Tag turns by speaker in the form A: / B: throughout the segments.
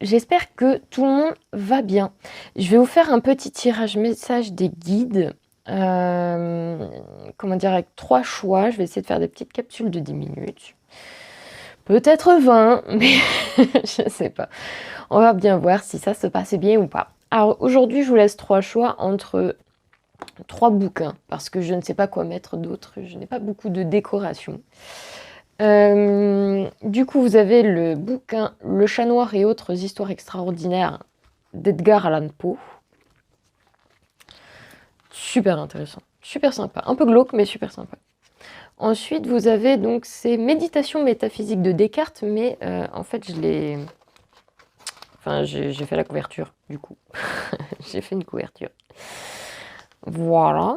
A: j'espère que tout le monde va bien. Je vais vous faire un petit tirage message des guides, comment dire, avec 3 choix. Je vais essayer de faire des petites capsules de 10 minutes. Peut-être 20, mais je sais pas. On va bien voir si ça se passe bien ou pas. Alors aujourd'hui, je vous laisse 3 choix entre 3 bouquins, parce que je ne sais pas quoi mettre d'autre. Je n'ai pas beaucoup de décoration. Du coup, vous avez le bouquin Le chat noir et autres histoires extraordinaires d'Edgar Allan Poe. Super intéressant, super sympa. Un peu glauque, mais super sympa. Ensuite, vous avez donc ces méditations métaphysiques de Descartes, mais en fait, j'ai fait la couverture, du coup. J'ai fait une couverture. Voilà.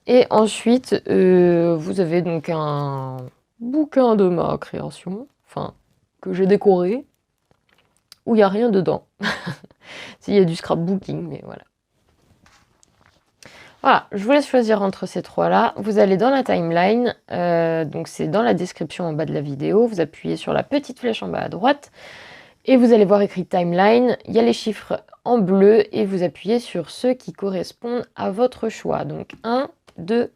A: Et ensuite, vous avez donc un bouquin de ma création, enfin, que j'ai décoré, où il n'y a rien dedans. S'il y a du scrapbooking, mais voilà. Voilà, je vous laisse choisir entre ces trois-là. Vous allez dans la timeline, donc c'est dans la description en bas de la vidéo. Vous appuyez sur la petite flèche en bas à droite et vous allez voir écrit timeline. Il y a les chiffres en bleu et vous appuyez sur ceux qui correspondent à votre choix. Donc 1, 2,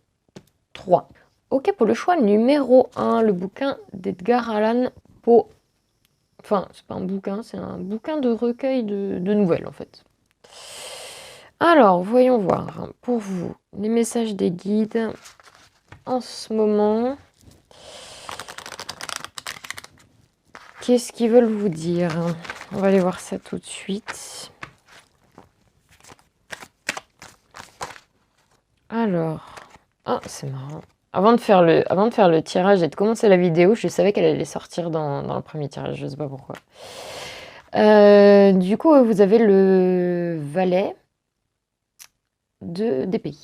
A: 3. Ok, pour le choix numéro 1, le bouquin d'Edgar Allan Poe. Enfin, c'est pas un bouquin, c'est un bouquin de recueil de nouvelles en fait. Alors, voyons voir, pour vous, les messages des guides en ce moment. Qu'est-ce qu'ils veulent vous dire? On va aller voir ça tout de suite. Alors, ah, c'est marrant. Avant de faire le tirage et de commencer la vidéo, je savais qu'elle allait sortir dans le premier tirage, je ne sais pas pourquoi. Du coup, vous avez le valet d'épée.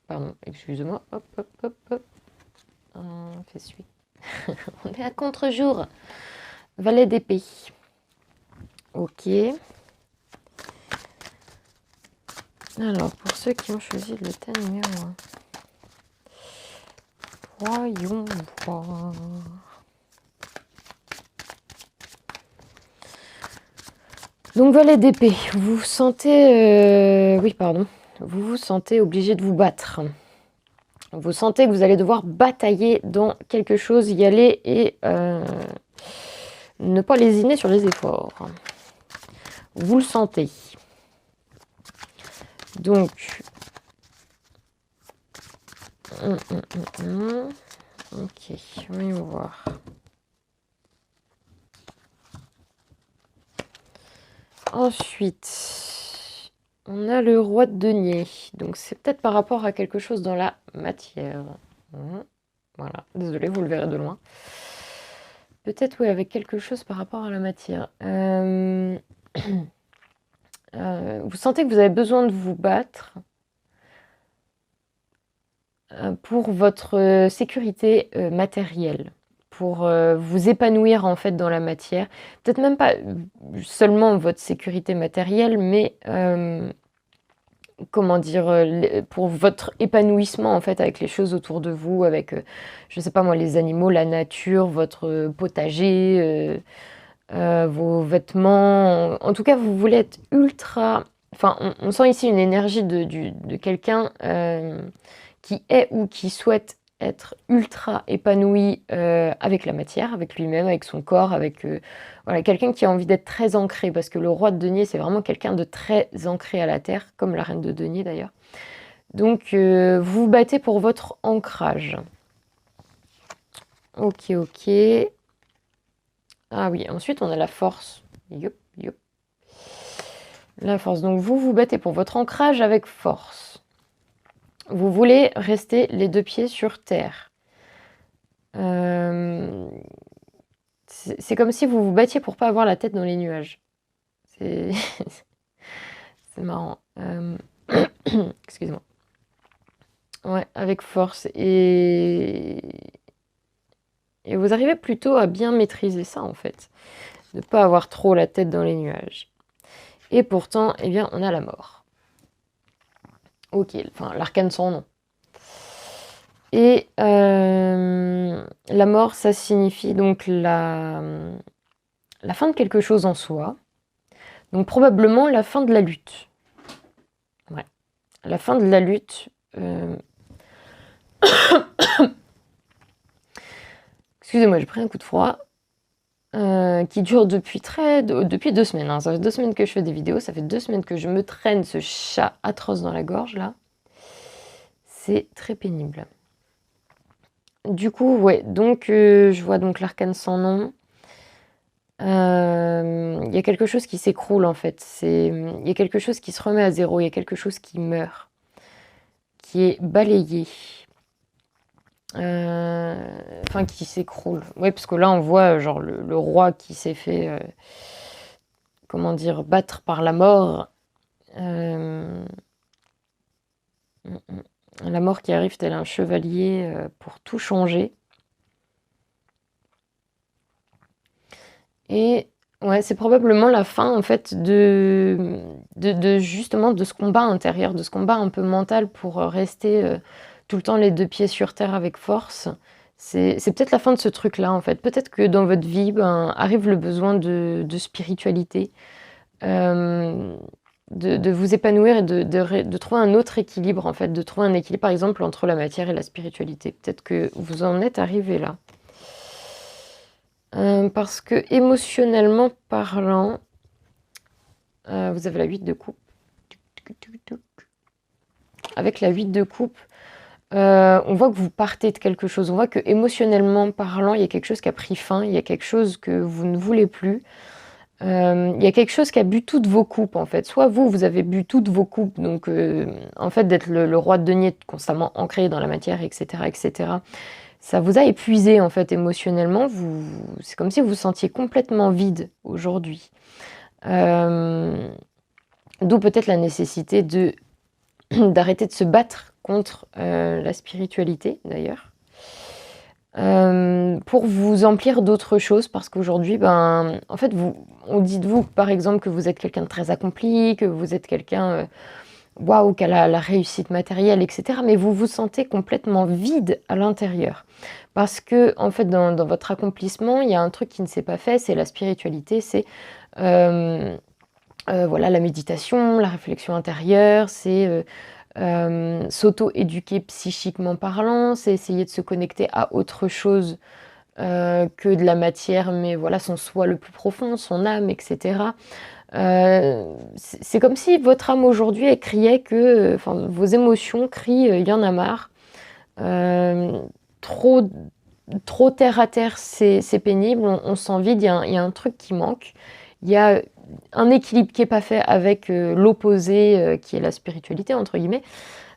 A: Pardon, excusez-moi. Hop, hop, hop, hop. Fais suite. On est à contre-jour. Valet d'épée. Ok. Alors, pour ceux qui ont choisi le thème numéro 1. Voyons voir. Donc, valet d'épée. Vous vous sentez... Oui, pardon. Vous vous sentez obligé de vous battre. Vous sentez que vous allez devoir batailler dans quelque chose, y aller et ne pas lésiner sur les efforts. Vous le sentez. Donc, ok, voyons voir. Ensuite, on a le roi de denier. Donc, c'est peut-être par rapport à quelque chose dans la matière. Voilà, désolé, vous le verrez de loin. Peut-être, oui, avec quelque chose par rapport à la matière. Vous sentez que vous avez besoin de vous battre pour votre sécurité matérielle, pour vous épanouir en fait dans la matière. Peut-être même pas seulement votre sécurité matérielle, mais comment dire, pour votre épanouissement en fait avec les choses autour de vous, avec, je sais pas moi, les animaux, la nature, votre potager, vos vêtements. En tout cas, vous voulez être ultra... Enfin, on sent ici une énergie de quelqu'un qui est ou qui souhaite être ultra épanoui avec la matière, avec lui-même, avec son corps, avec voilà, quelqu'un qui a envie d'être très ancré, parce que le roi de denier, c'est vraiment quelqu'un de très ancré à la terre, comme la reine de denier d'ailleurs. Donc, vous vous battez pour votre ancrage. Ok, ok. Ah oui, ensuite on a la force. Yup, yup. La force. Donc vous vous battez pour votre ancrage avec force. Vous voulez rester les 2 pieds sur terre. C'est comme si vous vous battiez pour pas avoir la tête dans les nuages. C'est c'est marrant. Excusez-moi. Ouais, avec force. Et vous arrivez plutôt à bien maîtriser ça en fait. De ne pas avoir trop la tête dans les nuages. Et pourtant, eh bien, on a la mort. Ok, enfin, l'arcane sans nom. Et la mort, ça signifie donc la fin de quelque chose en soi. Donc probablement la fin de la lutte. Ouais. La fin de la lutte. Excusez-moi, j'ai pris un coup de froid. Qui dure depuis 2 semaines. Hein. Ça fait 2 semaines que je fais des vidéos. Ça fait 2 semaines que je me traîne ce chat atroce dans la gorge, là. C'est très pénible. Du coup, ouais. Donc, je vois donc l'arcane sans nom. Il y a quelque chose qui s'écroule, en fait. Il y a quelque chose qui se remet à zéro. Il y a quelque chose qui meurt. Qui est balayé. Enfin, qui s'écroule. Oui, parce que là, on voit genre le roi qui s'est fait, comment dire, battre par la mort. La mort qui arrive tel un chevalier pour tout changer. Et ouais, c'est probablement la fin, en fait, justement de ce combat intérieur, de ce combat un peu mental pour rester tout le temps les 2 pieds sur terre avec force. C'est peut-être la fin de ce truc-là, en fait. Peut-être que dans votre vie, arrive le besoin de spiritualité, de vous épanouir et de trouver un autre équilibre, en fait, de trouver un équilibre, par exemple, entre la matière et la spiritualité. Peut-être que vous en êtes arrivé là. Parce que émotionnellement parlant, vous avez la 8 de coupe. Avec la 8 de coupe, on voit que vous partez de quelque chose. On voit que émotionnellement parlant, il y a quelque chose qui a pris fin, il y a quelque chose que vous ne voulez plus. Il y a quelque chose qui a bu toutes vos coupes, en fait. Soit vous avez bu toutes vos coupes, donc en fait, d'être le roi de denier, constamment ancré dans la matière, etc., etc., ça vous a épuisé, en fait, émotionnellement. C'est comme si vous vous sentiez complètement vide aujourd'hui. D'où peut-être la nécessité d'arrêter de se battre contre la spiritualité, d'ailleurs. Pour vous emplir d'autres choses, parce qu'aujourd'hui, en fait, on dit de vous, par exemple, que vous êtes quelqu'un de très accompli, que vous êtes quelqu'un, waouh, qui a la réussite matérielle, etc. Mais vous vous sentez complètement vide à l'intérieur. Parce que, en fait, dans votre accomplissement, il y a un truc qui ne s'est pas fait, c'est la spiritualité, c'est voilà, la méditation, la réflexion intérieure, c'est s'auto-éduquer psychiquement parlant, c'est essayer de se connecter à autre chose que de la matière, mais voilà, son soi le plus profond, son âme, etc. C'est comme si votre âme aujourd'hui, elle criait que, enfin, vos émotions crient, il y en a marre. Trop, trop terre à terre, c'est pénible, on se sent vide, il y a un truc qui manque. Il y a un équilibre qui n'est pas fait avec l'opposé, qui est la spiritualité, entre guillemets,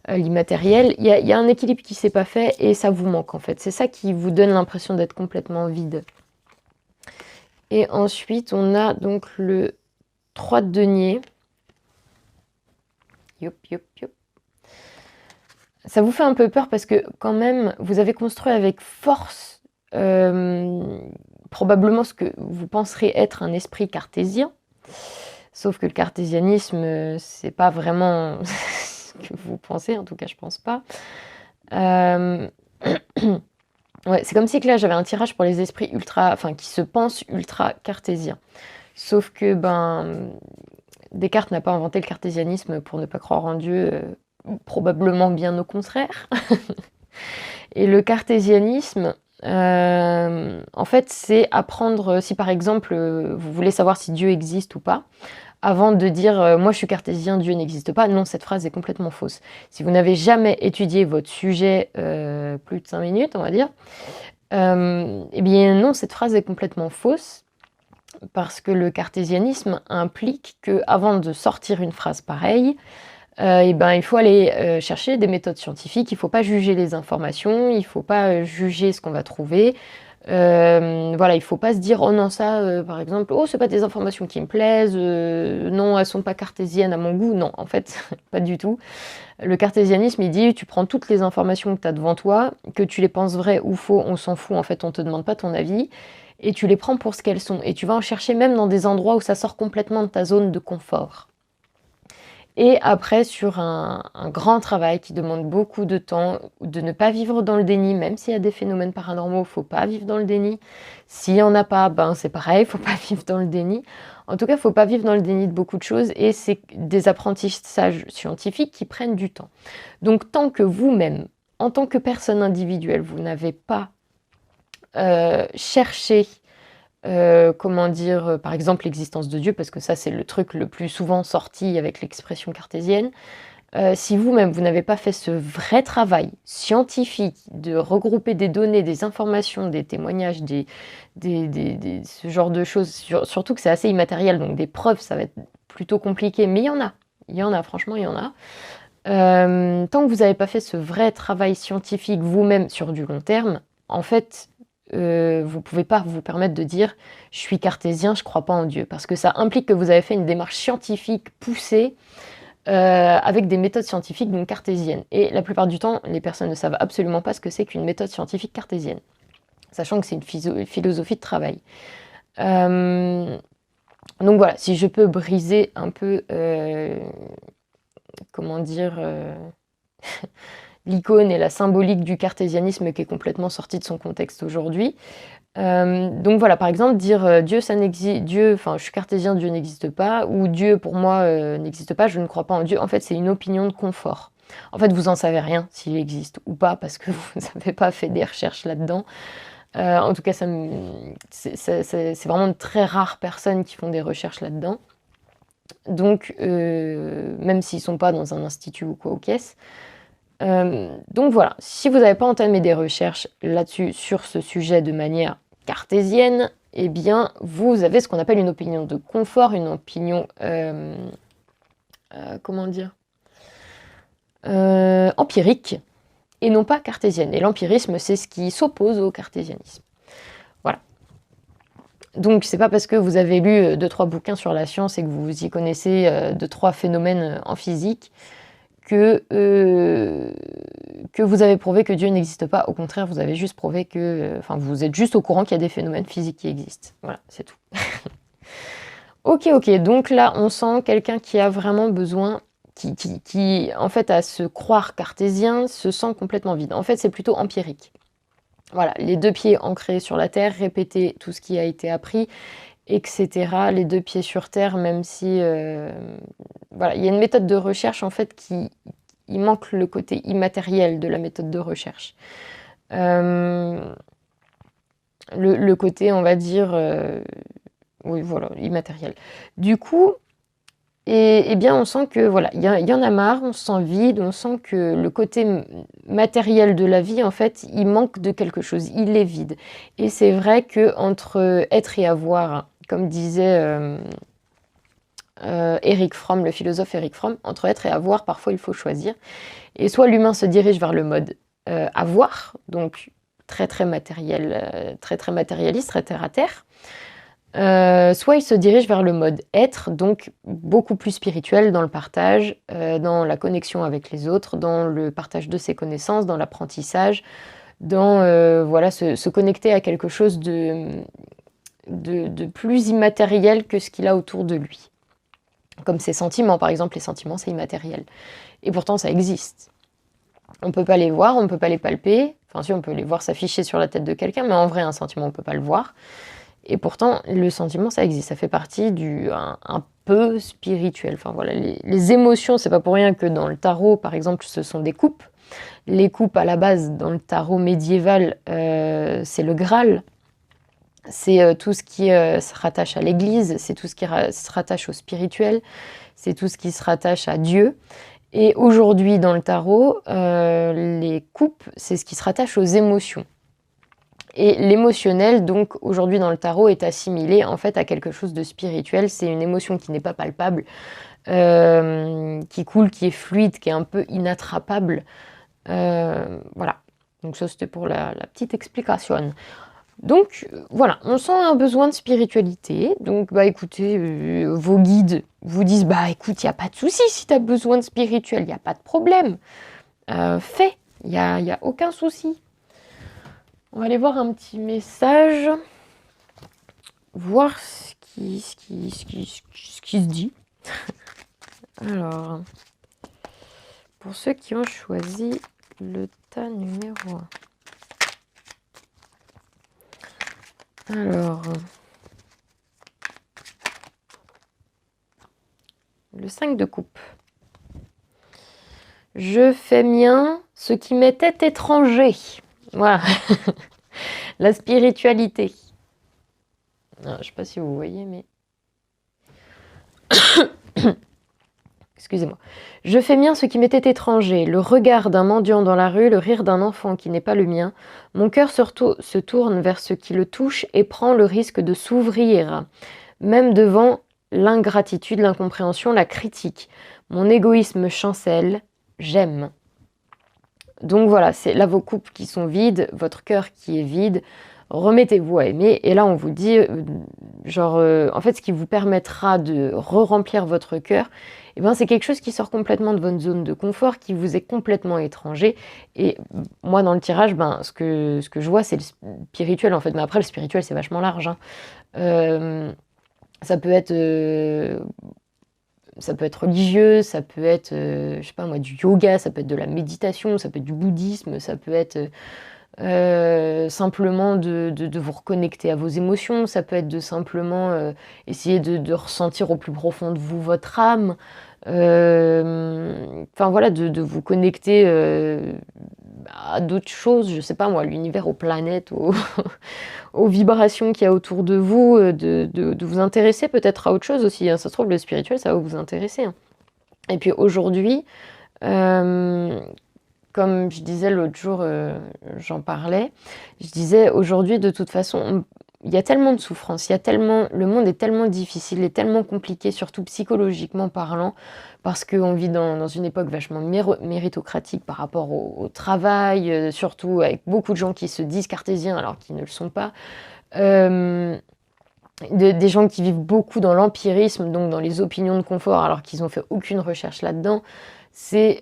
A: l'immatériel. Il y a un équilibre qui ne s'est pas fait et ça vous manque, en fait. C'est ça qui vous donne l'impression d'être complètement vide. Et ensuite, on a donc le 3 de denier. Yop, yop, yop. Ça vous fait un peu peur parce que quand même, vous avez construit avec force probablement ce que vous penserez être un esprit cartésien. Sauf que le cartésianisme, c'est pas vraiment ce que vous pensez, en tout cas je pense pas. Ouais, c'est comme si que là j'avais un tirage pour les esprits ultra, enfin qui se pensent ultra cartésiens. Sauf que Descartes n'a pas inventé le cartésianisme pour ne pas croire en Dieu, probablement bien au contraire. Et le cartésianisme, en fait, c'est apprendre, si par exemple vous voulez savoir si Dieu existe ou pas, avant de dire moi je suis cartésien, Dieu n'existe pas. Non, cette phrase est complètement fausse. Si vous n'avez jamais étudié votre sujet plus de 5 minutes, on va dire, eh bien non, cette phrase est complètement fausse. Parce que le cartésianisme implique qu'avant de sortir une phrase pareille, il faut aller chercher des méthodes scientifiques, il ne faut pas juger les informations, il ne faut pas juger ce qu'on va trouver. Voilà, il ne faut pas se dire oh non ça par exemple, oh c'est pas des informations qui me plaisent, non elles sont pas cartésiennes à mon goût, non en fait pas du tout. Le cartésianisme il dit tu prends toutes les informations que tu as devant toi, que tu les penses vraies ou faux, on s'en fout en fait, on te demande pas ton avis. Et tu les prends pour ce qu'elles sont. Et tu vas en chercher même dans des endroits où ça sort complètement de ta zone de confort. Et après, sur un grand travail qui demande beaucoup de temps, de ne pas vivre dans le déni, même s'il y a des phénomènes paranormaux, il ne faut pas vivre dans le déni. S'il n'y en a pas, ben c'est pareil, il ne faut pas vivre dans le déni. En tout cas, il ne faut pas vivre dans le déni de beaucoup de choses et c'est des apprentissages scientifiques qui prennent du temps. Donc tant que vous-même, en tant que personne individuelle, vous n'avez pas cherché, comment dire, par exemple l'existence de Dieu, parce que ça c'est le truc le plus souvent sorti avec l'expression cartésienne, si vous-même vous n'avez pas fait ce vrai travail scientifique de regrouper des données, des informations, des témoignages, ce genre de choses, surtout que c'est assez immatériel, donc des preuves ça va être plutôt compliqué, mais il y en a, franchement il y en a. Tant que vous n'avez pas fait ce vrai travail scientifique vous-même sur du long terme, en fait, vous ne pouvez pas vous permettre de dire « je suis cartésien, je ne crois pas en Dieu ». Parce que ça implique que vous avez fait une démarche scientifique poussée avec des méthodes scientifiques donc cartésiennes. Et la plupart du temps, les personnes ne savent absolument pas ce que c'est qu'une méthode scientifique cartésienne, sachant que c'est une philosophie de travail. Donc voilà, si je peux briser un peu, comment dire, l'icône et la symbolique du cartésianisme qui est complètement sortie de son contexte aujourd'hui. Donc voilà, par exemple, dire Dieu, ça n'existe, Dieu, enfin, je suis cartésien, Dieu n'existe pas, ou Dieu pour moi n'existe pas, je ne crois pas en Dieu. En fait, c'est une opinion de confort. En fait, vous en savez rien s'il existe ou pas parce que vous n'avez pas fait des recherches là-dedans. En tout cas, c'est vraiment de très rares personnes qui font des recherches là-dedans. Donc, même s'ils ne sont pas dans un institut ou quoi aux caisses. Donc voilà, si vous n'avez pas entamé des recherches là-dessus, sur ce sujet de manière cartésienne, eh bien, vous avez ce qu'on appelle une opinion de confort, une opinion, comment dire, empirique, et non pas cartésienne. Et l'empirisme, c'est ce qui s'oppose au cartésianisme. Voilà. Donc, c'est pas parce que vous avez lu 2-3 bouquins sur la science et que vous y connaissez 2-3 phénomènes en physique que vous avez prouvé que Dieu n'existe pas. Au contraire, vous avez juste prouvé que... Enfin, vous êtes juste au courant qu'il y a des phénomènes physiques qui existent. Voilà, c'est tout. Ok, donc là, on sent quelqu'un qui a vraiment besoin, qui, en fait, à se croire cartésien, se sent complètement vide. En fait, c'est plutôt empirique. Voilà, les 2 pieds ancrés sur la terre, répéter tout ce qui a été appris, etc. Les 2 pieds sur terre, même si... voilà, il y a une méthode de recherche, en fait, il manque le côté immatériel de la méthode de recherche. Le côté, on va dire... oui, voilà, immatériel. Du coup, eh bien, on sent que, voilà, il y en a marre, on se sent vide, on sent que le côté matériel de la vie, en fait, il manque de quelque chose, il est vide. Et c'est vrai qu'entre être et avoir, comme disait Erich Fromm, le philosophe Erich Fromm, entre être et avoir, parfois il faut choisir. Et soit l'humain se dirige vers le mode avoir, donc très matériel, très matérialiste, très terre à terre, soit il se dirige vers le mode être, donc beaucoup plus spirituel dans le partage, dans la connexion avec les autres, dans le partage de ses connaissances, dans l'apprentissage, dans voilà, se connecter à quelque chose de plus immatériel que ce qu'il a autour de lui. Comme ses sentiments, par exemple, les sentiments c'est immatériel. Et pourtant ça existe. On ne peut pas les voir, on ne peut pas les palper, enfin si on peut les voir s'afficher sur la tête de quelqu'un, mais en vrai un sentiment on ne peut pas le voir. Et pourtant, le sentiment, ça existe, ça fait partie un peu spirituel. Enfin voilà, les émotions, c'est pas pour rien que dans le tarot, par exemple, ce sont des coupes. Les coupes, à la base, dans le tarot médiéval, c'est le Graal. C'est tout ce qui se rattache à l'Église, c'est tout ce qui se rattache au spirituel, c'est tout ce qui se rattache à Dieu. Et aujourd'hui, dans le tarot, les coupes, c'est ce qui se rattache aux émotions. Et l'émotionnel, donc aujourd'hui dans le tarot, est assimilé en fait à quelque chose de spirituel. C'est une émotion qui n'est pas palpable, qui coule, qui est fluide, qui est un peu inattrapable. Voilà. Donc ça, c'était pour la petite explication. Donc voilà, on sent un besoin de spiritualité. Donc bah écoutez, vos guides vous disent bah écoute, il n'y a pas de souci si tu as besoin de spirituel, il n'y a pas de problème. Fais, il n'y a aucun souci. On va aller voir un petit message, voir ce qui se dit. Alors, pour ceux qui ont choisi le tas numéro 1. Alors, le 5 de coupe. Je fais mien ce qui m'était étranger. Voilà. La spiritualité. Alors, je ne sais pas si vous voyez, mais... Excusez-moi. Je fais mien ce qui m'était étranger, le regard d'un mendiant dans la rue, le rire d'un enfant qui n'est pas le mien. Mon cœur se tourne vers ce qui le touche et prend le risque de s'ouvrir, même devant l'ingratitude, l'incompréhension, la critique. Mon égoïsme chancelle, j'aime. Donc voilà, c'est là vos coupes qui sont vides, votre cœur qui est vide. Remettez-vous à aimer. Et là, on vous dit, en fait, ce qui vous permettra de re-remplir votre cœur, eh ben, c'est quelque chose qui sort complètement de votre zone de confort, qui vous est complètement étranger. Et moi, dans le tirage, ce que je vois, c'est le spirituel, en fait. Mais après, le spirituel, c'est vachement large. Hein. Ça peut être religieux, ça peut être, je sais pas moi, du yoga, ça peut être de la méditation, ça peut être du bouddhisme, ça peut être simplement de vous reconnecter à vos émotions, ça peut être de simplement essayer de ressentir au plus profond de vous votre âme, enfin voilà, de vous connecter à d'autres choses, je sais pas moi, l'univers, aux planètes, aux vibrations qu'il y a autour de vous, de vous intéresser peut-être à autre chose aussi. Hein. Ça se trouve, le spirituel, ça va vous intéresser. Hein. Et puis aujourd'hui, comme je disais l'autre jour, j'en parlais, je disais aujourd'hui, de toute façon, il y a tellement de souffrance, le monde est tellement difficile, est tellement compliqué, surtout psychologiquement parlant, parce qu'on vit dans une époque vachement méritocratique par rapport au travail, surtout avec beaucoup de gens qui se disent cartésiens alors qu'ils ne le sont pas. Des gens qui vivent beaucoup dans l'empirisme, donc dans les opinions de confort, alors qu'ils n'ont fait aucune recherche là-dedans. C'est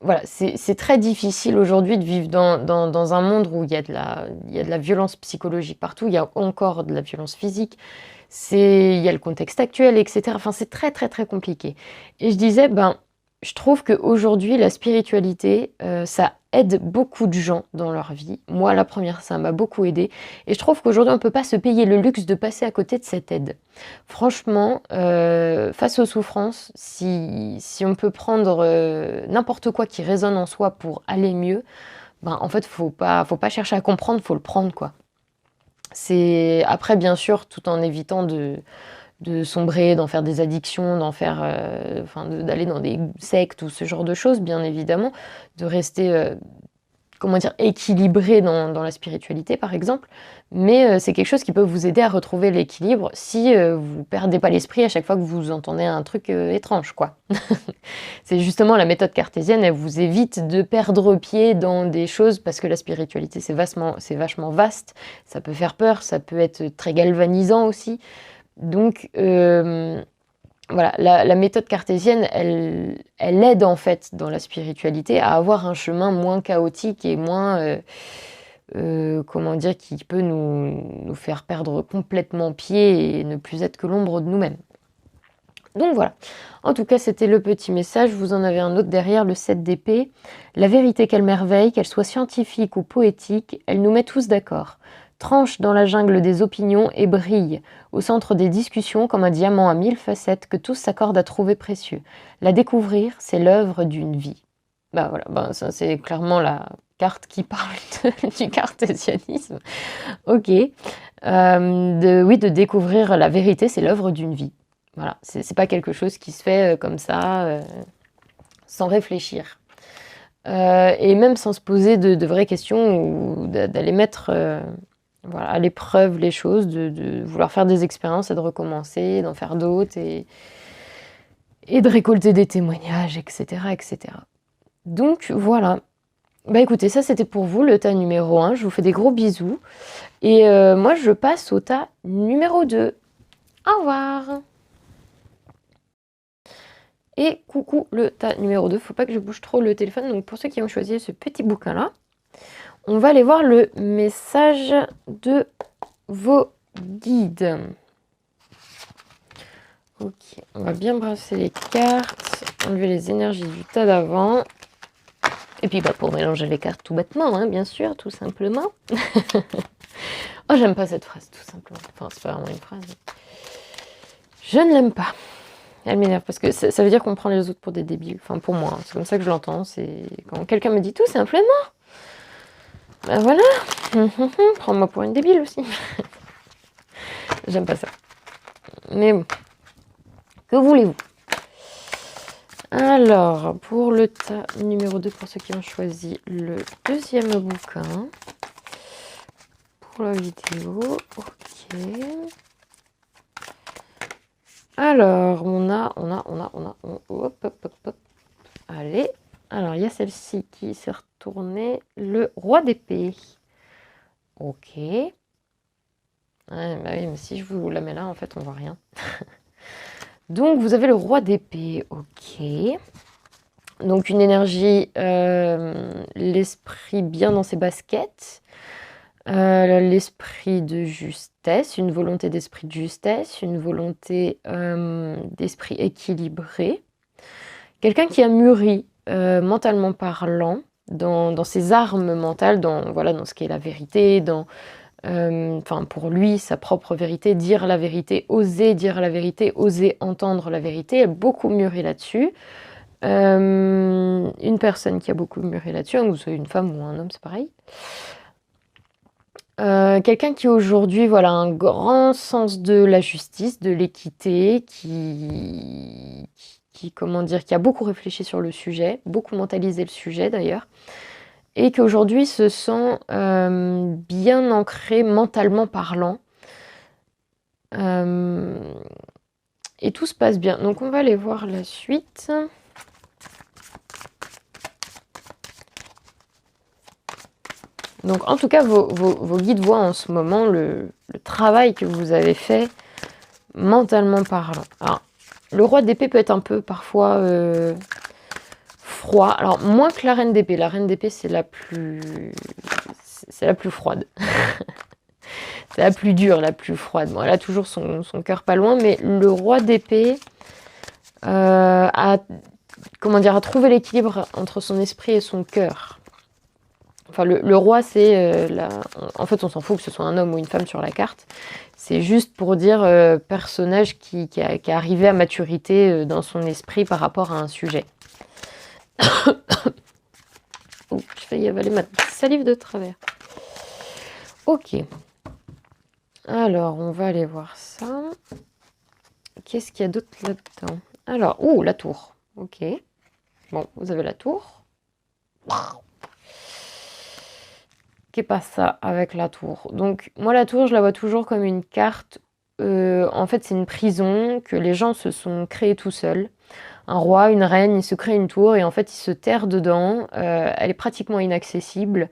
A: voilà, c'est très difficile aujourd'hui de vivre dans un monde où il y a de la violence psychologique partout, il y a encore de la violence physique, il y a le contexte actuel, etc. Enfin, c'est très, très, très compliqué. Et je disais, je trouve qu'aujourd'hui, la spiritualité, ça aide beaucoup de gens dans leur vie. Moi, la première, ça m'a beaucoup aidé. Et je trouve qu'aujourd'hui, on ne peut pas se payer le luxe de passer à côté de cette aide. Franchement, face aux souffrances, si on peut prendre n'importe quoi qui résonne en soi pour aller mieux, en fait, faut pas chercher à comprendre, faut le prendre, quoi. C'est après, bien sûr, tout en évitant de sombrer, d'en faire des addictions, d'aller dans des sectes ou ce genre de choses, bien évidemment, de rester, équilibré dans la spiritualité, par exemple. Mais c'est quelque chose qui peut vous aider à retrouver l'équilibre si vous perdez pas l'esprit à chaque fois que vous entendez un truc étrange, quoi. C'est justement la méthode cartésienne, elle vous évite de perdre pied dans des choses, parce que la spiritualité, c'est vachement vaste, ça peut faire peur, ça peut être très galvanisant aussi. Donc, voilà, la méthode cartésienne, elle aide en fait dans la spiritualité à avoir un chemin moins chaotique et moins, qui peut nous faire perdre complètement pied et ne plus être que l'ombre de nous-mêmes. Donc voilà, en tout cas c'était le petit message, vous en avez un autre derrière, le 7 d'épée. La vérité, quelle merveille, qu'elle soit scientifique ou poétique, elle nous met tous d'accord. Tranche dans la jungle des opinions et brille au centre des discussions comme un diamant à 1000 facettes que tous s'accordent à trouver précieux. La découvrir, c'est l'œuvre d'une vie. Voilà, ça c'est clairement la carte qui parle du cartésianisme. Ok. De découvrir la vérité, c'est l'œuvre d'une vie. Voilà, c'est pas quelque chose qui se fait comme ça, sans réfléchir. Et même sans se poser de vraies questions ou d'aller mettre à l'épreuve les choses, de vouloir faire des expériences et de recommencer, d'en faire d'autres et de récolter des témoignages, etc., etc. Donc voilà. Écoutez, ça c'était pour vous, le tas numéro 1. Je vous fais des gros bisous. Et moi, je passe au tas numéro 2. Au revoir. Et coucou le tas numéro 2. Faut pas que je bouge trop le téléphone. Donc pour ceux qui ont choisi ce petit bouquin-là, on va aller voir le message de vos guides. Ok, on va bien brasser les cartes, enlever les énergies du tas d'avant. Et puis pour mélanger les cartes tout bêtement, hein, bien sûr, tout simplement. Oh, j'aime pas cette phrase, tout simplement. Enfin, c'est pas vraiment une phrase. Je ne l'aime pas. Elle m'énerve parce que ça veut dire qu'on prend les autres pour des débiles. Enfin, pour moi, c'est comme ça que je l'entends. C'est quand quelqu'un me dit tout simplement. Ben voilà. Prends-moi pour une débile aussi. J'aime pas ça. Mais bon. Que voulez-vous? Alors, pour le tas numéro 2, pour ceux qui ont choisi le deuxième bouquin. Pour la vidéo. Ok. Alors, hop. Allez. Alors, il y a celle-ci qui s'est retournée. Le roi d'épée. Ok. Ouais, bah oui, mais si je vous la mets là, en fait, on voit rien. Donc, vous avez le roi d'épée. Ok. Donc, une énergie, l'esprit bien dans ses baskets. L'esprit de justesse, une volonté d'esprit de justesse, une volonté d'esprit équilibré. Quelqu'un qui a mûri, mentalement parlant, dans ses armes mentales, dans ce qui est la vérité, pour lui, sa propre vérité, dire la vérité, oser entendre la vérité, elle a beaucoup mûri là-dessus. Une personne qui a beaucoup mûri là-dessus, hein, que vous soyez une femme ou un homme, c'est pareil. Quelqu'un qui aujourd'hui a un grand sens de la justice, de l'équité, qui a beaucoup réfléchi sur le sujet, beaucoup mentalisé le sujet d'ailleurs, et qui aujourd'hui se sent bien ancré mentalement parlant. Et tout se passe bien. Donc on va aller voir la suite. Donc en tout cas, vos guides voient en ce moment le travail que vous avez fait mentalement parlant. Alors, le roi d'épée peut être un peu parfois froid. Alors moins que la reine d'épée. La reine d'épée, c'est la plus froide. C'est la plus dure, la plus froide. Bon, elle a toujours son cœur pas loin, mais le roi d'épée a trouvé l'équilibre entre son esprit et son cœur. Enfin, le roi, c'est en fait, on s'en fout que ce soit un homme ou une femme sur la carte. C'est juste pour dire personnage qui est arrivé à maturité dans son esprit par rapport à un sujet. Oh, je vais y avaler ma salive de travers. Ok. Alors, on va aller voir ça. Qu'est-ce qu'il y a d'autre là-dedans? Alors, la tour. Ok. Bon, vous avez la tour. Qu'est pas ça avec la tour? Donc, moi, la tour, je la vois toujours comme une carte. En fait, c'est une prison que les gens se sont créés tout seuls. Un roi, une reine, ils se créent une tour et en fait, ils se terrent dedans. Elle est pratiquement inaccessible.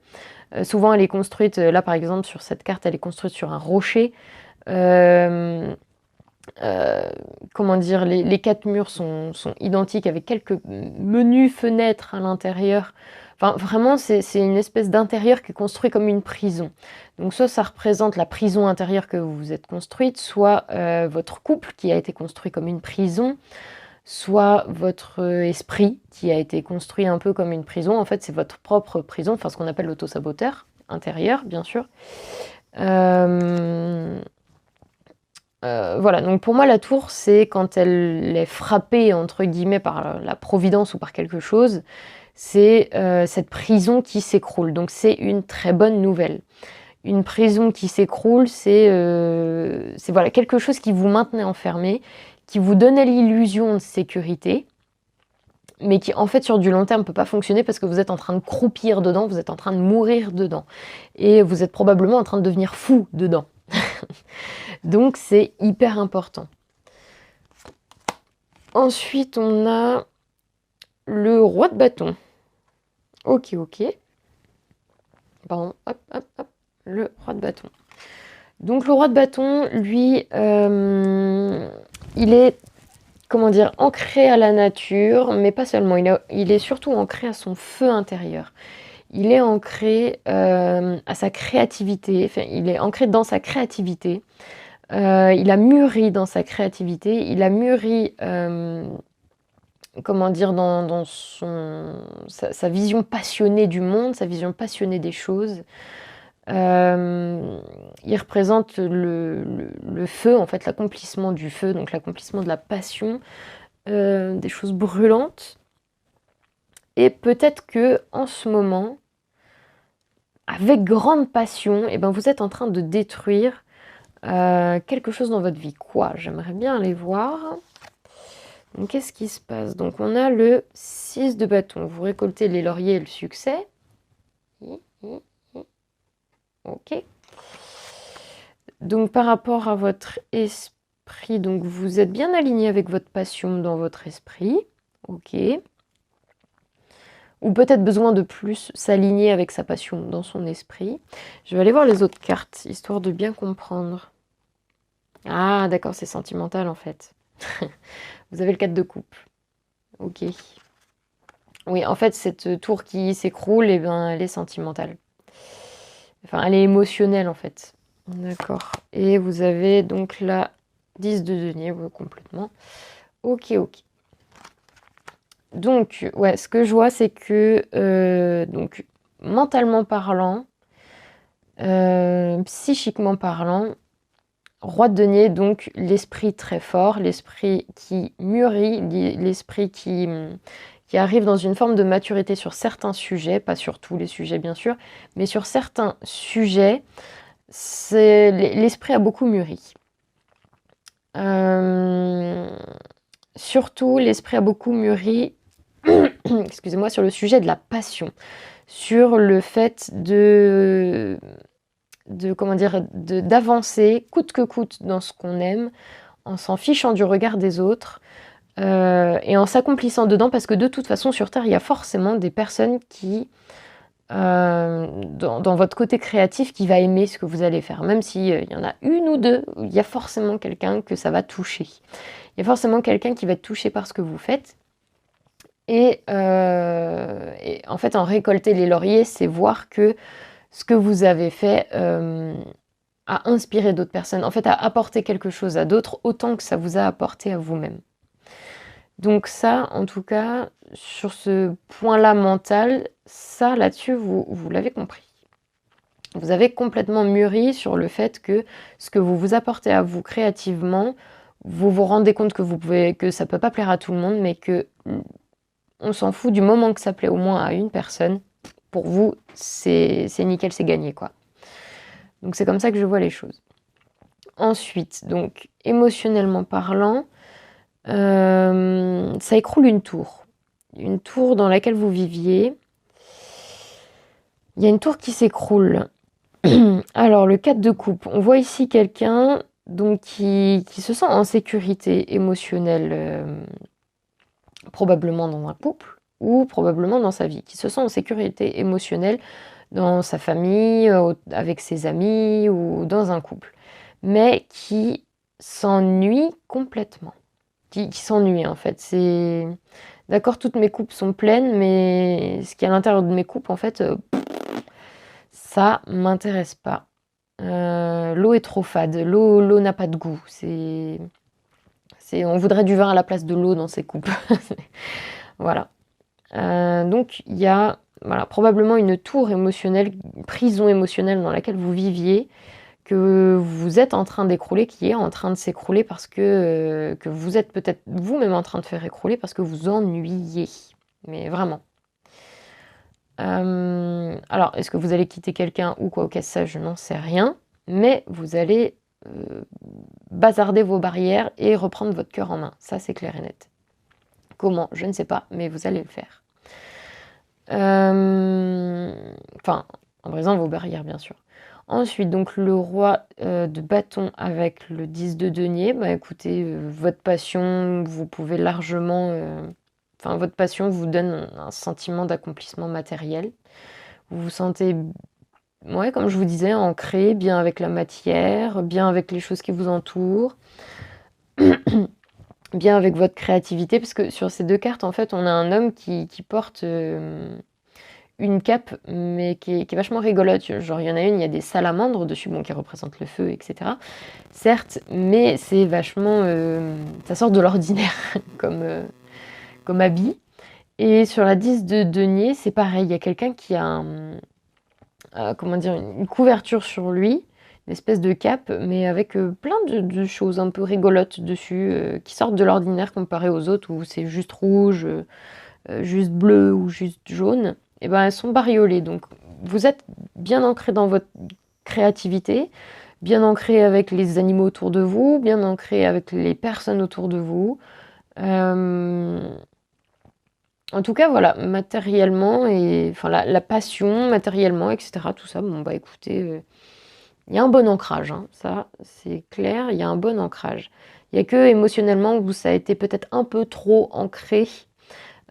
A: Souvent, elle est construite, là par exemple, sur cette carte, elle est construite sur un rocher. Les 4 murs sont identiques avec quelques menus fenêtres à l'intérieur. Enfin, vraiment, c'est une espèce d'intérieur qui est construit comme une prison. Donc, soit ça représente la prison intérieure que vous vous êtes construite, soit votre couple qui a été construit comme une prison, soit votre esprit qui a été construit un peu comme une prison. En fait, c'est votre propre prison, enfin, ce qu'on appelle l'auto-saboteur intérieur, bien sûr. Voilà, donc pour moi, la tour, c'est quand elle est frappée, entre guillemets, par la providence ou par quelque chose, c'est cette prison qui s'écroule. Donc c'est une très bonne nouvelle. Une prison qui s'écroule, c'est voilà, quelque chose qui vous maintenait enfermé, qui vous donnait l'illusion de sécurité, mais qui, en fait, sur du long terme, ne peut pas fonctionner parce que vous êtes en train de croupir dedans, vous êtes en train de mourir dedans. Et vous êtes probablement en train de devenir fou dedans. Donc, c'est hyper important. Ensuite, on a le roi de bâton. Ok. Pardon, hop. Le roi de bâton. Donc, le roi de bâton, lui, il est, ancré à la nature, mais pas seulement. Il est surtout ancré à son feu intérieur. Il est ancré à sa créativité. Enfin, il est ancré dans sa créativité. Il a mûri dans sa créativité, il a mûri, comment dire? Dans sa vision passionnée du monde, sa vision passionnée des choses. Il représente le feu, en fait, l'accomplissement du feu, donc l'accomplissement de la passion, des choses brûlantes. Et peut-être que en ce moment, avec grande passion, eh ben, vous êtes en train de détruire quelque chose dans votre vie. Quoi? J'aimerais bien aller voir. Donc, qu'est-ce qui se passe? Donc, on a le 6 de bâton. Vous récoltez les lauriers et le succès. Ok. Donc, par rapport à votre esprit, donc vous êtes bien aligné avec votre passion dans votre esprit. Ok. Ou peut-être besoin de plus s'aligner avec sa passion dans son esprit. Je vais aller voir les autres cartes, histoire de bien comprendre. Ah, d'accord, c'est sentimental en fait. Vous avez le 4 de coupe. Ok. Oui, en fait, cette tour qui s'écroule, eh ben, elle est sentimentale. Enfin, elle est émotionnelle en fait. D'accord. Et vous avez donc la 10 de denier, ouais, complètement. Ok, ok. Donc, ouais, ce que je vois, c'est que, donc, mentalement parlant, psychiquement parlant, roi de denier, donc l'esprit très fort, l'esprit qui mûrit, l'esprit qui arrive dans une forme de maturité sur certains sujets, pas sur tous les sujets bien sûr, mais sur certains sujets, l'esprit a beaucoup mûri. Surtout, l'esprit a beaucoup mûri, excusez-moi, sur le sujet de la passion, sur le fait comment dire, d'avancer coûte que coûte dans ce qu'on aime, en s'en fichant du regard des autres, et en s'accomplissant dedans, parce que de toute façon, sur Terre, il y a forcément des personnes qui, dans votre côté créatif, qui va aimer ce que vous allez faire. Même s'il y en a une ou deux, il y a forcément quelqu'un que ça va toucher. Il y a forcément quelqu'un qui va être touché par ce que vous faites. Et en fait, en récolter les lauriers, c'est voir que ce que vous avez fait a inspiré d'autres personnes, en fait, a apporté quelque chose à d'autres, autant que ça vous a apporté à vous-même. Donc ça, en tout cas, sur ce point-là mental, ça, là-dessus, vous l'avez compris. Vous avez complètement mûri sur le fait que ce que vous vous apportez à vous créativement, vous vous rendez compte que ça peut pas plaire à tout le monde, mais que on s'en fout du moment que ça plaît au moins à une personne. Pour vous, c'est nickel, c'est gagné, quoi. Donc c'est comme ça que je vois les choses. Ensuite, donc émotionnellement parlant, ça écroule une tour. Une tour dans laquelle vous viviez. Il y a une tour qui s'écroule. Alors, le 4 de coupe. On voit ici quelqu'un donc qui se sent en sécurité émotionnelle, probablement dans un couple ou probablement dans sa vie, qui se sent en sécurité émotionnelle dans sa famille, avec ses amis ou dans un couple, mais qui s'ennuie complètement. Qui s'ennuie en fait. C'est d'accord, toutes mes coupes sont pleines, mais ce qu'il y a à l'intérieur de mes coupes, en fait, ça m'intéresse pas. L'eau est trop fade, l'eau n'a pas de goût. On voudrait du vin à la place de l'eau dans ces coupes. Voilà. Donc il y a voilà, probablement une tour émotionnelle, une prison émotionnelle dans laquelle vous viviez, que vous êtes en train d'écrouler, qui est en train de s'écrouler parce que vous êtes peut-être vous-même en train de faire écrouler parce que vous ennuyez. Mais vraiment. Alors, est-ce que vous allez quitter quelqu'un ou quoi, ok, ça je n'en sais rien, mais vous allez bazarder vos barrières et reprendre votre cœur en main, ça c'est clair et net. Comment? Je ne sais pas, mais vous allez le faire. Enfin, en brisant vos barrières bien sûr. Ensuite, donc le roi de bâton avec le 10 de denier, bah écoutez, votre passion, vous pouvez largement... Enfin, votre passion vous donne un sentiment d'accomplissement matériel. Vous vous sentez, ouais, comme je vous disais, ancré, bien avec la matière, bien avec les choses qui vous entourent, bien avec votre créativité, parce que sur ces deux cartes, en fait, on a un homme qui porte une cape, mais qui est vachement rigolote. Genre, il y en a une, il y a des salamandres dessus, bon, qui représentent le feu, etc. Certes, mais c'est vachement... ça sort de l'ordinaire comme habit. Et sur la 10 de denier, c'est pareil. Il y a quelqu'un qui a comment dire, une couverture sur lui, une espèce de cape, mais avec plein de choses un peu rigolotes dessus, qui sortent de l'ordinaire comparé aux autres où c'est juste rouge, juste bleu ou juste jaune. Et ben elles sont bariolées. Donc vous êtes bien ancré dans votre créativité, bien ancré avec les animaux autour de vous, bien ancré avec les personnes autour de vous. En tout cas, voilà, matériellement et enfin la passion, matériellement, etc. Tout ça, bon bah écoutez, il y a un bon ancrage, hein, ça c'est clair, il y a un bon ancrage. Il y a que émotionnellement où ça a été peut-être un peu trop ancré,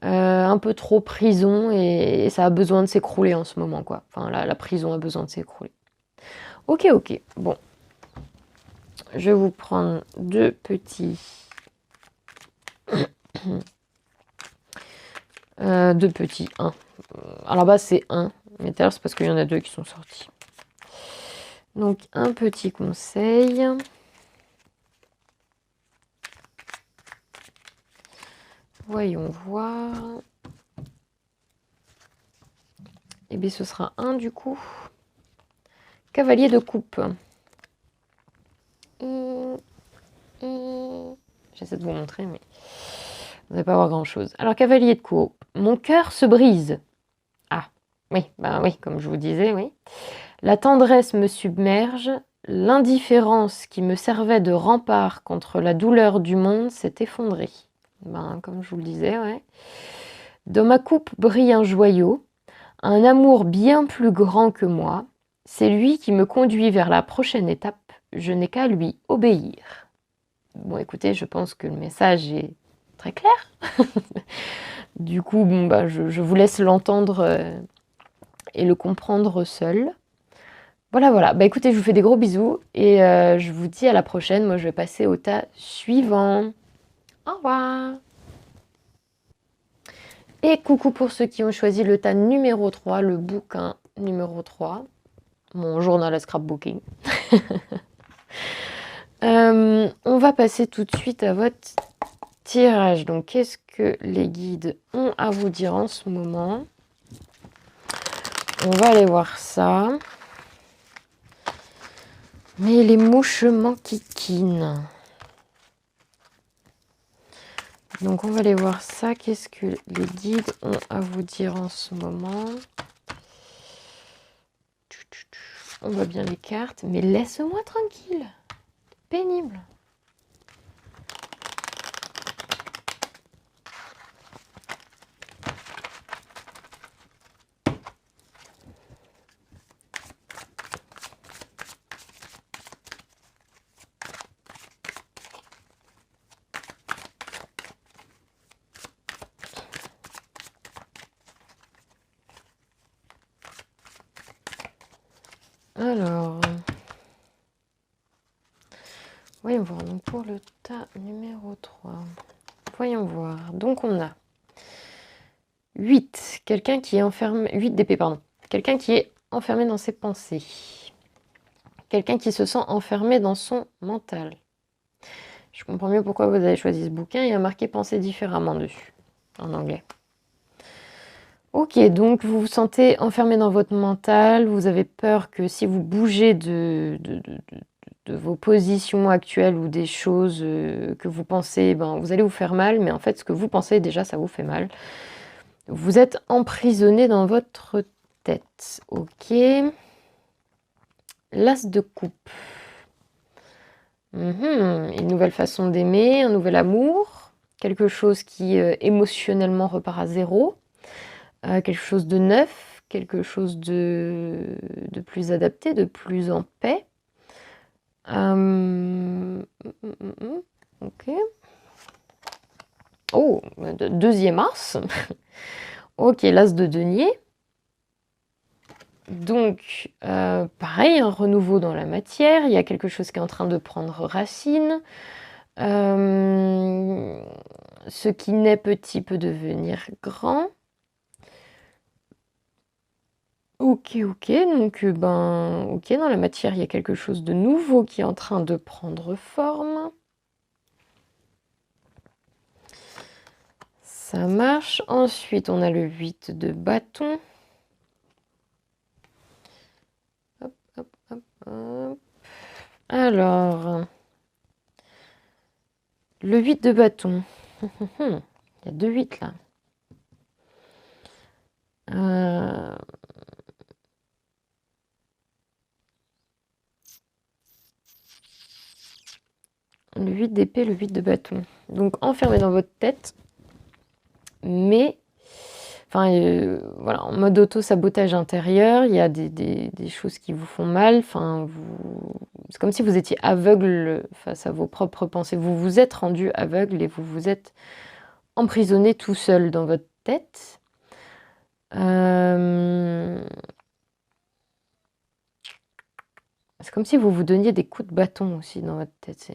A: un peu trop prison et ça a besoin de s'écrouler en ce moment, quoi. Enfin, la prison a besoin de s'écrouler. Ok, ok, bon. Je vais vous prendre deux petits... deux petits, un. À la base, c'est un, mais tout à l'heure, c'est parce qu'il y en a deux qui sont sortis. Donc, un petit conseil. Voyons voir. Eh bien, ce sera un, du coup. Cavalier de coupe. J'essaie de vous montrer, mais vous n'allez pas voir grand-chose. Alors, cavalier de coupe. Mon cœur se brise. Ah, oui, bah oui, comme je vous disais, oui. La tendresse me submerge. L'indifférence qui me servait de rempart contre la douleur du monde s'est effondrée. Ben, comme je vous le disais, ouais. Dans ma coupe brille un joyau, un amour bien plus grand que moi. C'est lui qui me conduit vers la prochaine étape. Je n'ai qu'à lui obéir. Bon, écoutez, je pense que le message est très clair. Du coup, bon, bah, je vous laisse l'entendre et le comprendre seul. Voilà, voilà. Bah écoutez, je vous fais des gros bisous et je vous dis à la prochaine. Moi, je vais passer au tas suivant. Au revoir. Et coucou pour ceux qui ont choisi le tas numéro 3, le bouquin numéro 3, mon journal à scrapbooking. On va passer tout de suite à votre tirage. Donc, qu'est-ce que les guides ont à vous dire en ce moment? On va aller voir ça. Mais les mouches m'enquiquinent. Donc, on va aller voir ça. Qu'est-ce que les guides ont à vous dire en ce moment? On voit bien les cartes, mais laisse-moi tranquille. Pénible. Alors, voyons voir. Donc, pour le tas numéro 3, voyons voir. Donc, on a 8. Quelqu'un qui est enfermé... 8 d'épée, pardon. Quelqu'un qui est enfermé dans ses pensées. Quelqu'un qui se sent enfermé dans son mental. Je comprends mieux pourquoi vous avez choisi ce bouquin. Il y a marqué « Penser différemment » dessus, en anglais. Ok, donc vous vous sentez enfermé dans votre mental. Vous avez peur que si vous bougez de vos positions actuelles ou des choses que vous pensez, ben, vous allez vous faire mal. Mais en fait, ce que vous pensez, déjà, ça vous fait mal. Vous êtes emprisonné dans votre tête. Ok. L'as de coupe. Une nouvelle façon d'aimer, un nouvel amour. Quelque chose qui émotionnellement repart à zéro. Quelque chose de neuf. Quelque chose de plus adapté, de plus en paix. Ok. Oh, 2e mars. Ok, l'as de denier. Donc, pareil, un renouveau dans la matière. Il y a quelque chose qui est en train de prendre racine. Ce qui naît petit peut devenir grand. Ok, ok, donc ok, dans la matière, il y a quelque chose de nouveau qui est en train de prendre forme. Ça marche. Ensuite, on a le 8 de bâton. Hop, hop, hop, hop. Alors, le 8 de bâton. Il y a 2 8 là. Le 8 d'épée, le 8 de bâton. Donc enfermé dans votre tête, mais enfin voilà, en mode auto-sabotage intérieur, il y a des choses qui vous font mal. Enfin, c'est comme si vous étiez aveugle face à vos propres pensées. Vous vous êtes rendu aveugle et vous vous êtes emprisonné tout seul dans votre tête. C'est comme si vous vous donniez des coups de bâton aussi dans votre tête.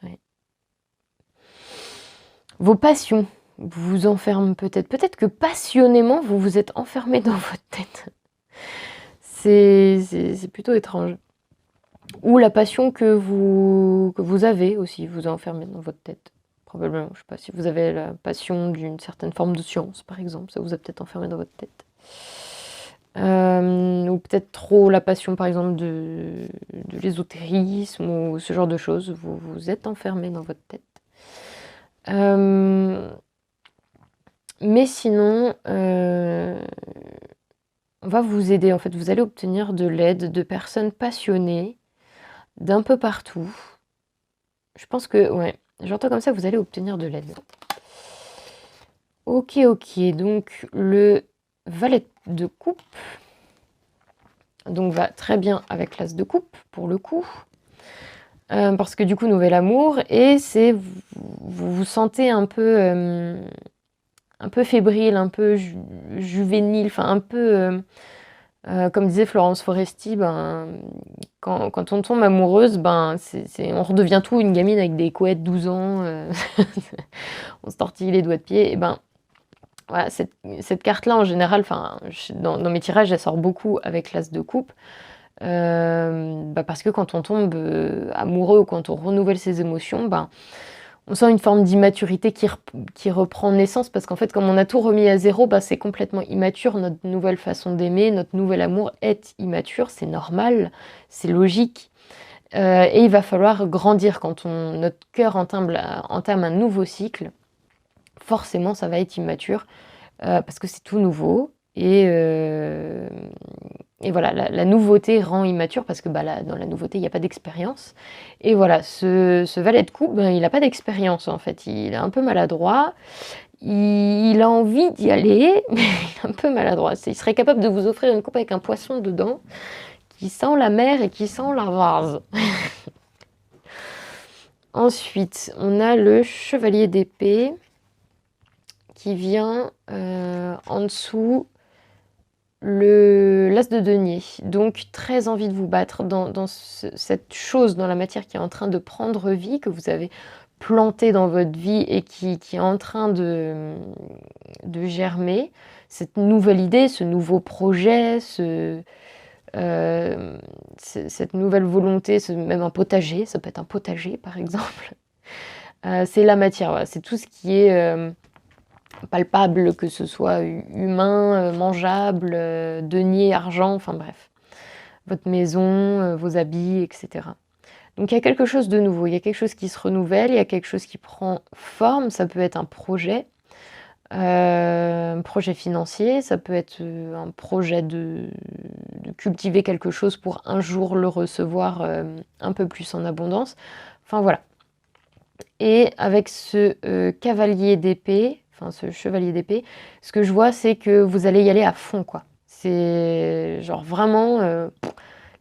A: Ouais. Vos passions vous enferment peut-être. Peut-être que passionnément, vous vous êtes enfermé dans votre tête. C'est plutôt étrange. Ou la passion que vous avez aussi vous a enfermé dans votre tête. Probablement, je ne sais pas, si vous avez la passion d'une certaine forme de science, par exemple, ça vous a peut-être enfermé dans votre tête. Ou peut-être trop la passion, par exemple, de l'ésotérisme ou ce genre de choses. Vous vous êtes enfermé dans votre tête. Mais sinon, on va vous aider. En fait, vous allez obtenir de l'aide de personnes passionnées d'un peu partout. Je pense que, ouais, j'entends comme ça, vous allez obtenir de l'aide. Ok, ok, donc le valet de coupe, donc va très bien avec l'as de coupe, pour le coup. Parce que du coup, nouvel amour, et c'est, vous vous sentez un peu fébrile, un peu juvénile, enfin un peu... comme disait Florence Foresti, quand on tombe amoureuse, on redevient tout une gamine avec des couettes 12 ans, on se tortille les doigts de pied. Et voilà, cette carte-là, en général, dans mes tirages, elle sort beaucoup avec l'as de coupe. Parce que quand on tombe amoureux ou quand on renouvelle ses émotions, on sent une forme d'immaturité qui reprend naissance, parce qu'en fait, comme on a tout remis à zéro, c'est complètement immature. Notre nouvelle façon d'aimer, notre nouvel amour est immature, c'est normal, c'est logique. Et il va falloir grandir quand notre cœur entame un nouveau cycle. Forcément, ça va être immature, parce que c'est tout nouveau. Et voilà, la nouveauté rend immature parce que dans la nouveauté, il n'y a pas d'expérience. Et voilà, ce valet de coupe, il n'a pas d'expérience en fait. Il est un peu maladroit. Il a envie d'y aller, mais il est un peu maladroit. Il serait capable de vous offrir une coupe avec un poisson dedans qui sent la mer et qui sent la vase. Ensuite, on a le chevalier d'épée qui vient en dessous l'as de denier. Donc très envie de vous battre dans cette chose, dans la matière qui est en train de prendre vie, que vous avez plantée dans votre vie et qui est en train de germer. Cette nouvelle idée, ce nouveau projet, cette nouvelle volonté, même un potager, ça peut être un potager par exemple. C'est la matière, voilà. C'est tout ce qui est palpable, que ce soit humain, mangeable, denier, argent, enfin bref. Votre maison, vos habits, etc. Donc il y a quelque chose de nouveau, il y a quelque chose qui se renouvelle, il y a quelque chose qui prend forme. Ça peut être un projet financier, ça peut être un projet de cultiver quelque chose pour un jour le recevoir un peu plus en abondance. Enfin voilà. Et avec ce cavalier d'épée, enfin ce chevalier d'épée, ce que je vois, c'est que vous allez y aller à fond, quoi. C'est genre vraiment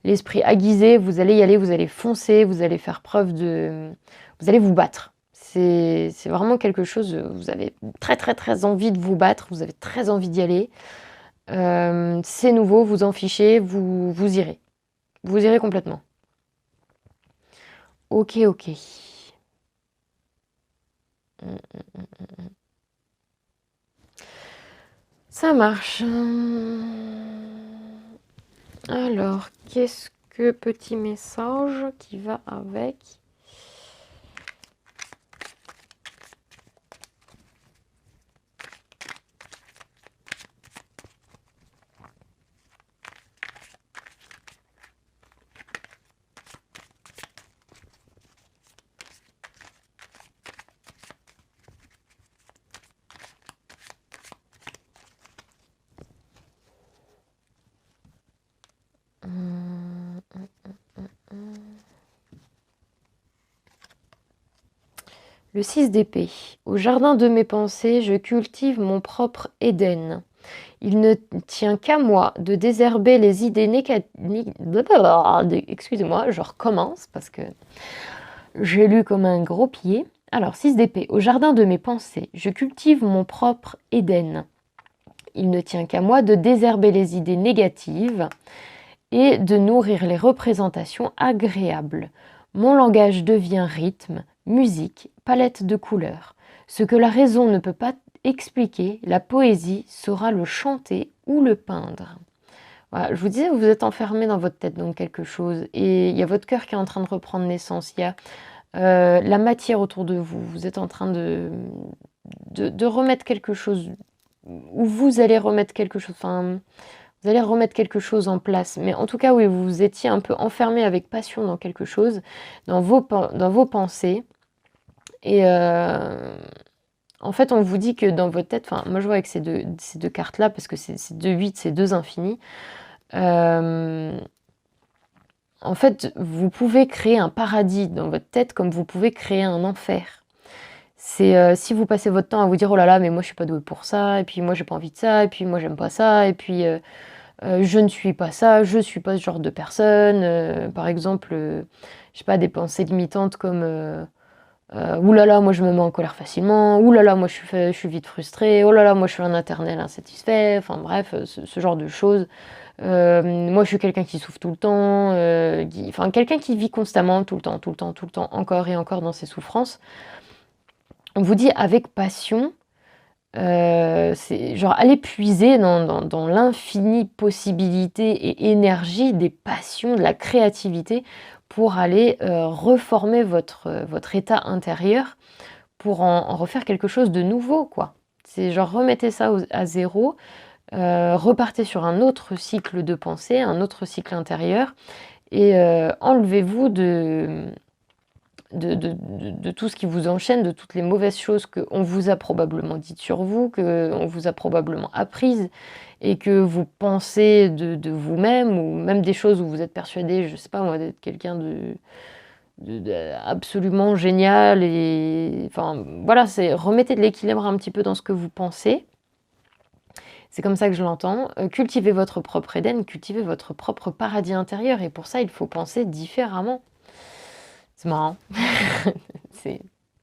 A: l'esprit aiguisé, vous allez y aller, vous allez foncer, vous allez faire preuve de... Vous allez vous battre. C'est vraiment quelque chose, vous avez très très très envie de vous battre, vous avez très envie d'y aller. C'est nouveau, vous en fichez, vous irez. Vous irez complètement. Ok, ok. Ça marche. Alors, qu'est-ce que petit message qui va avec? Le 6 d'épée. Au jardin de mes pensées, je cultive mon propre Éden. Il ne tient qu'à moi de désherber les idées négatives. Excusez-moi, je recommence parce que j'ai lu comme un gros pied. Alors, 6 d'épée. Au jardin de mes pensées, je cultive mon propre Éden. Il ne tient qu'à moi de désherber les idées négatives et de nourrir les représentations agréables. Mon langage devient rythme, musique, palette de couleurs. Ce que la raison ne peut pas expliquer, la poésie saura le chanter ou le peindre. Voilà, je vous disais, vous êtes enfermé dans votre tête dans quelque chose et il y a votre cœur qui est en train de reprendre naissance. Il y a la matière autour de vous. Vous êtes en train de remettre quelque chose, ou vous allez remettre quelque chose. Enfin, vous allez remettre quelque chose en place. Mais en tout cas, oui, vous étiez un peu enfermé avec passion dans quelque chose, dans vos pensées. Et en fait, on vous dit que dans votre tête, enfin, moi je vois avec ces deux cartes-là, parce que c'est 2 8, c'est 2 infinis. En fait, vous pouvez créer un paradis dans votre tête comme vous pouvez créer un enfer. C'est si vous passez votre temps à vous dire: «Oh là là, mais moi je suis pas douée pour ça, et puis moi j'ai pas envie de ça, et puis moi j'aime pas ça, et puis je ne suis pas ça, je suis pas ce genre de personne». Par exemple, je sais pas, des pensées limitantes comme «Ouh là là, moi je me mets en colère facilement. Ouh là là, moi je suis vite frustrée. Oh là là, moi je suis un éternel insatisfait». Enfin bref, ce genre de choses. Moi je suis quelqu'un qui souffre tout le temps, enfin quelqu'un qui vit constamment, tout le temps, tout le temps, tout le temps, encore et encore dans ses souffrances. On vous dit avec passion, c'est genre aller puiser dans l'infinie possibilité et énergie des passions, de la créativité pour aller reformer votre état intérieur pour en refaire quelque chose de nouveau, quoi. C'est genre remettez ça à zéro, repartez sur un autre cycle de pensée, un autre cycle intérieur et enlevez-vous de tout ce qui vous enchaîne, de toutes les mauvaises choses qu'on vous a probablement dites sur vous, qu'on vous a probablement apprises et que vous pensez de vous-même, ou même des choses où vous êtes persuadé, je sais pas moi, d'être quelqu'un absolument génial. Et enfin voilà, c'est remettez de l'équilibre un petit peu dans ce que vous pensez. C'est comme ça que je l'entends. Cultivez votre propre Éden, cultivez votre propre paradis intérieur, et pour ça il faut penser différemment. C'est marrant.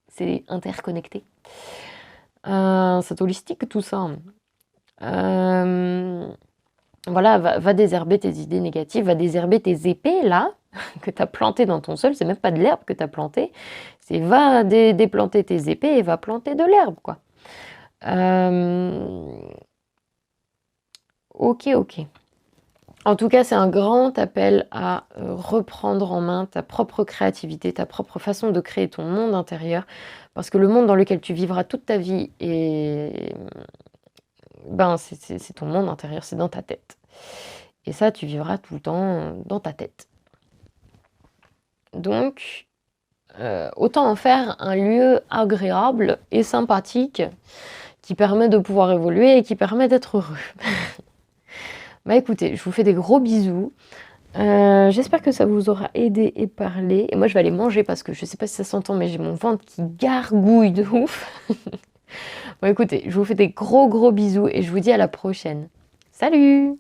A: c'est interconnecté. C'est holistique tout ça. Voilà, va désherber tes idées négatives, va désherber tes épées là, que tu as plantées dans ton sol. C'est même pas de l'herbe que tu as plantée. C'est va déplanter tes épées et va planter de l'herbe, quoi. Ok. En tout cas, c'est un grand appel à reprendre en main ta propre créativité, ta propre façon de créer ton monde intérieur, parce que le monde dans lequel tu vivras toute ta vie, ben, c'est ton monde intérieur, c'est dans ta tête. Et ça, tu vivras tout le temps dans ta tête. Donc, autant en faire un lieu agréable et sympathique qui permet de pouvoir évoluer et qui permet d'être heureux. Bah écoutez, je vous fais des gros bisous. J'espère que ça vous aura aidé et parlé. Et moi, je vais aller manger parce que je sais pas si ça s'entend, mais j'ai mon ventre qui gargouille de ouf. Bon, écoutez, je vous fais des gros bisous et je vous dis à la prochaine. Salut!